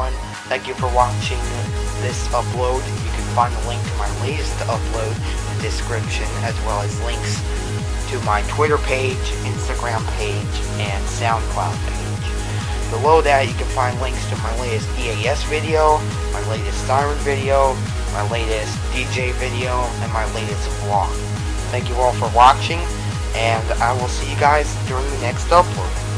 everyone. Thank you for watching this upload. You can find the link to my latest upload in the description, as well as links to my Twitter page, Instagram page, and SoundCloud page. Below that, you can find links to my latest EAS video, my latest siren video, my latest DJ video, and my latest vlog. Thank you all for watching, and I will see you guys during the next upload.